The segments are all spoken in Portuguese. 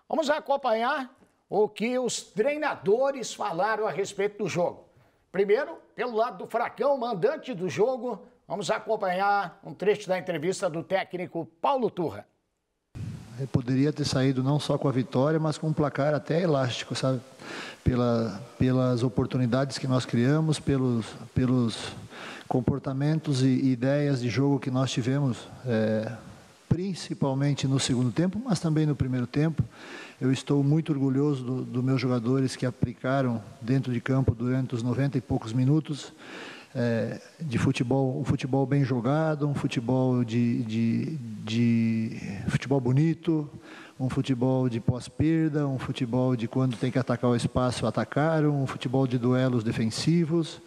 Vamos acompanhar o que os treinadores falaram a respeito do jogo. Primeiro, pelo lado do Furacão, mandante do jogo, vamos acompanhar um trecho da entrevista do técnico Paulo Turra. Ele poderia ter saído não só com a vitória, mas com um placar até elástico, sabe? Pelas oportunidades que nós criamos, pelos comportamentos e ideias de jogo que nós tivemos, principalmente no segundo tempo, mas também no primeiro tempo. Eu estou muito orgulhoso dos meus jogadores que aplicaram dentro de campo durante os 90 e poucos minutos de futebol, um futebol bem jogado, um futebol de futebol bonito, um futebol de pós-perda, um futebol de quando tem que atacar o espaço, atacaram, um futebol de duelos defensivos.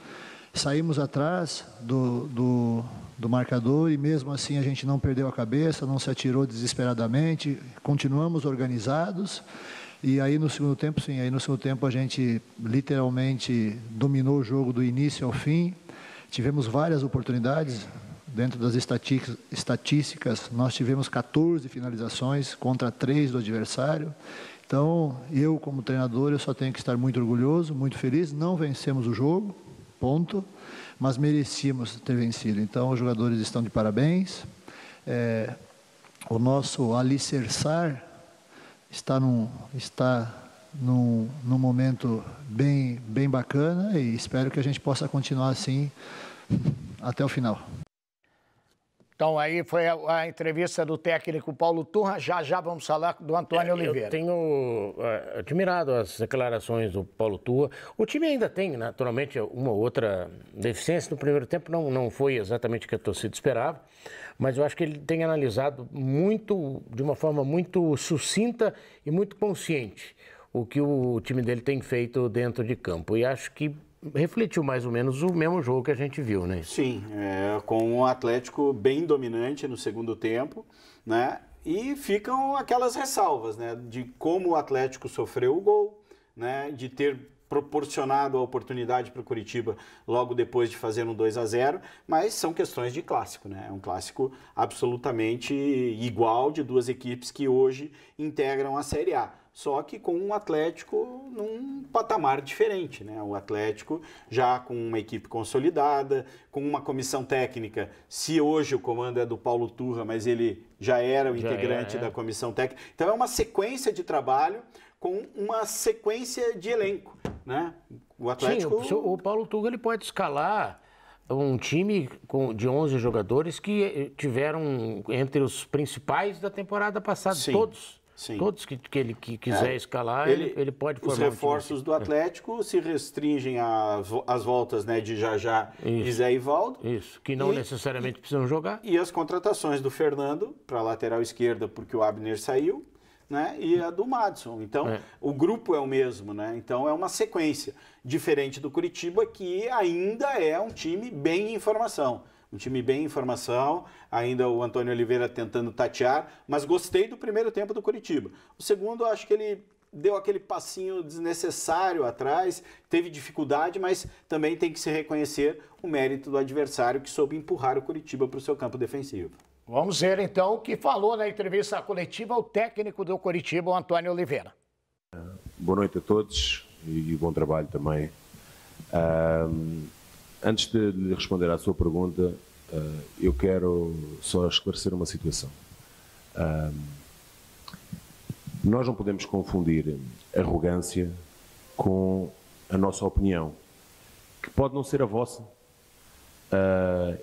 Saímos atrás do marcador e mesmo assim a gente não perdeu a cabeça, não se atirou desesperadamente, continuamos organizados. E aí no segundo tempo, sim, aí no segundo tempo a gente literalmente dominou o jogo do início ao fim. Tivemos várias oportunidades, dentro das estatísticas nós tivemos 14 finalizações contra 3 do adversário. Então eu como treinador eu só tenho que estar muito orgulhoso, muito feliz. Não vencemos o jogo, ponto, mas merecíamos ter vencido. Então os jogadores estão de parabéns. O nosso alicerçar está num momento bem bacana e espero que a gente possa continuar assim até o final. Então aí foi a entrevista do técnico Paulo Turra, já vamos falar do Antônio Oliveira. Eu tenho admirado as declarações do Paulo Turra. O time ainda tem, naturalmente, uma ou outra deficiência. No primeiro tempo não foi exatamente o que a torcida esperava, mas eu acho que ele tem analisado de uma forma muito sucinta e muito consciente o que o time dele tem feito dentro de campo. E acho que refletiu mais ou menos o mesmo jogo que a gente viu, né? Sim, com o Atlético bem dominante no segundo tempo, né? E ficam aquelas ressalvas, né? De como o Atlético sofreu o gol, né? De ter proporcionado a oportunidade para o Curitiba logo depois de fazer um 2-0, mas são questões de clássico, né? É um clássico absolutamente igual de duas equipes que hoje integram a Série A. Só que com um Atlético num patamar diferente, né? O Atlético já com uma equipe consolidada, com uma comissão técnica. Se hoje o comando é do Paulo Turra, mas ele já era o integrante da comissão técnica. Então é uma sequência de trabalho com uma sequência de elenco, né? O Atlético... Sim, o Paulo Turra ele pode escalar um time de 11 jogadores que tiveram entre os principais da temporada passada, Sim. Todos. Sim. Todos que ele quiser escalar, ele pode formar. Os reforços do Atlético se restringem às voltas, né, de Jajá e Zé Ivaldo. Isso, que não necessariamente precisam jogar. E as contratações do Fernando para a lateral esquerda, porque o Abner saiu, né, e a do Madison. Então, o grupo é o mesmo, né? Então, é uma sequência. Diferente do Curitiba, que ainda é um time bem em formação. Um time bem em formação, ainda o Antônio Oliveira tentando tatear, mas gostei do primeiro tempo do Curitiba. O segundo, acho que ele deu aquele passinho desnecessário atrás, teve dificuldade, mas também tem que se reconhecer o mérito do adversário que soube empurrar o Curitiba para o seu campo defensivo. Vamos ver então o que falou na entrevista coletiva o técnico do Curitiba, o Antônio Oliveira. Boa noite a todos e bom trabalho também. Antes de lhe responder à sua pergunta, eu quero só esclarecer uma situação. Nós não podemos confundir arrogância com a nossa opinião, que pode não ser a vossa,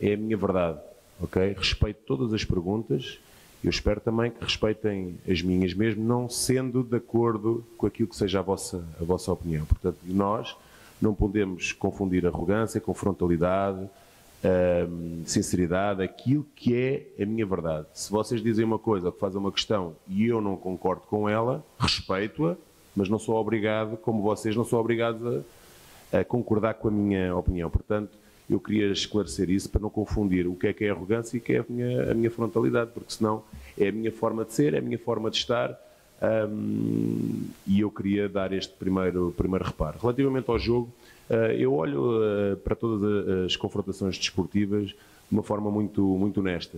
é a minha verdade, ok? Respeito todas as perguntas, eu espero também que respeitem as minhas, mesmo não sendo de acordo com aquilo que seja a vossa opinião. Portanto, nós não podemos confundir arrogância com frontalidade, sinceridade, aquilo que é a minha verdade. Se vocês dizem uma coisa, que fazem uma questão e eu não concordo com ela, respeito-a, mas não sou obrigado, como vocês, não sou obrigado a concordar com a minha opinião. Portanto, eu queria esclarecer isso para não confundir o que é arrogância e o que é a minha frontalidade, porque senão é a minha forma de ser, é a minha forma de estar. E eu queria dar este primeiro reparo. Relativamente ao jogo, eu olho para todas as confrontações desportivas de uma forma muito honesta.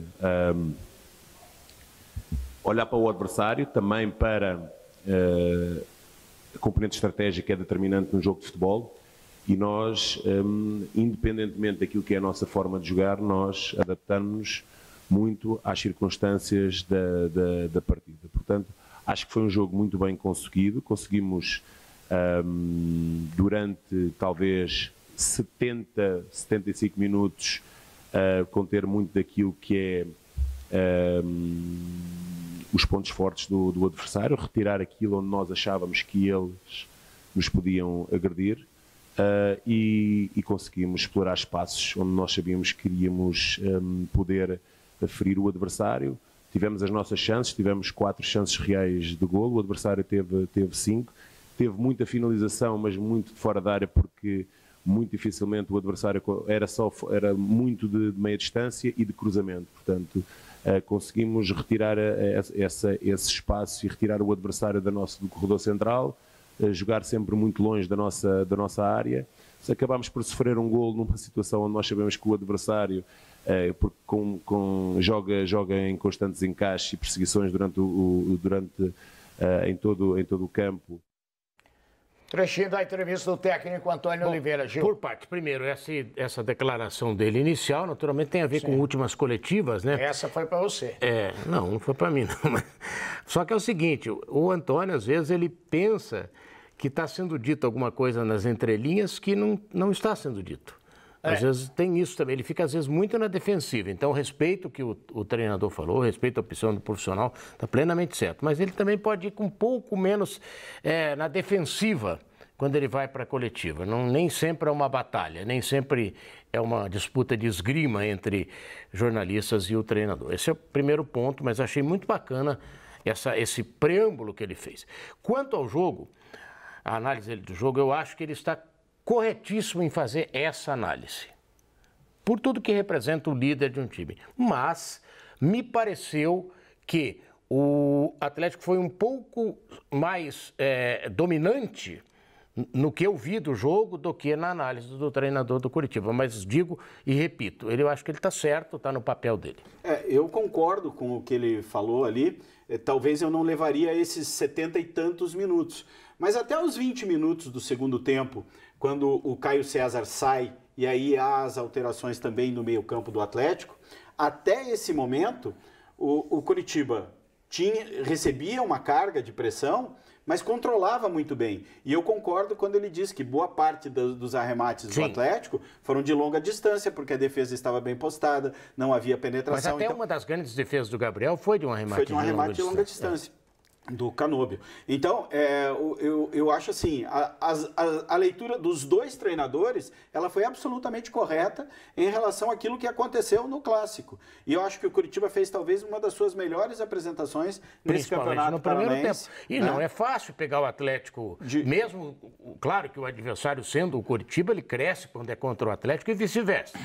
Olhar para o adversário, também para a componente estratégica é determinante num jogo de futebol e nós, independentemente daquilo que é a nossa forma de jogar, nós adaptamos-nos muito às circunstâncias da partida. Portanto, acho que foi um jogo muito bem conseguido. Conseguimos, durante talvez 70, 75 minutos, conter muito daquilo que é os pontos fortes do adversário, retirar aquilo onde nós achávamos que eles nos podiam agredir e conseguimos explorar espaços onde nós sabíamos que iríamos poder ferir o adversário. Tivemos as nossas chances, tivemos 4 chances reais de golo, o adversário teve 5, teve muita finalização, mas muito de fora da área, porque muito dificilmente o adversário era muito de meia distância e de cruzamento. Portanto, conseguimos retirar esse espaço e retirar o adversário do corredor central, jogar sempre muito longe da nossa área. Se acabámos por sofrer um golo numa situação onde nós sabemos que o adversário joga em constantes encaixes e perseguições em todo o campo. Trechinho da entrevista do técnico Antônio Oliveira, Gil. Por parte, primeiro, essa declaração dele inicial, naturalmente, tem a ver com últimas coletivas, né? Essa foi para você. Não foi para mim, não. Só que é o seguinte, o Antônio, às vezes, ele pensa que está sendo dito alguma coisa nas entrelinhas que não está sendo dito. Às vezes tem isso também, ele fica às vezes muito na defensiva, então respeito o que o treinador falou, respeito a opção do profissional, está plenamente certo, mas ele também pode ir com um pouco menos na defensiva quando ele vai para a coletiva. Nem sempre é uma batalha, nem sempre é uma disputa de esgrima entre jornalistas e o treinador. Esse é o primeiro ponto, mas achei muito bacana esse preâmbulo que ele fez. Quanto ao jogo, a análise dele do jogo, eu acho que ele está corretíssimo em fazer essa análise, por tudo que representa o líder de um time. Mas me pareceu que o Atlético foi um pouco mais dominante no que eu vi do jogo do que na análise do treinador do Curitiba. Mas digo e repito, eu acho que ele está certo, está no papel dele. Eu concordo com o que ele falou ali. Talvez eu não levaria esses 70 e tantos minutos. Mas até os 20 minutos do segundo tempo, quando o Caio César sai e aí há as alterações também no meio-campo do Atlético, até esse momento o Curitiba recebia uma carga de pressão, mas controlava muito bem. E eu concordo quando ele diz que boa parte dos arremates do Atlético foram de longa distância, porque a defesa estava bem postada, não havia penetração. Mas até uma das grandes defesas do Gabriel foi de um arremate de longa distância. Do Canóbio. Então, eu acho assim, a leitura dos dois treinadores, ela foi absolutamente correta em relação àquilo que aconteceu no Clássico. E eu acho que o Curitiba fez talvez uma das suas melhores apresentações nesse campeonato no primeiro paranaense. tempo. E não é fácil pegar o Atlético, mesmo, claro que o adversário sendo o Curitiba, ele cresce quando é contra o Atlético e vice-versa.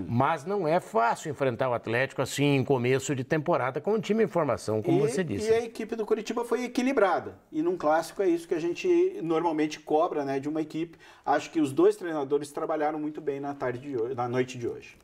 Mas não é fácil enfrentar o Atlético assim em começo de temporada com um time em formação, como você disse. E a equipe do Curitiba foi equilibrada. E num clássico é isso que a gente normalmente cobra, né, de uma equipe. Acho que os dois treinadores trabalharam muito bem na noite de hoje.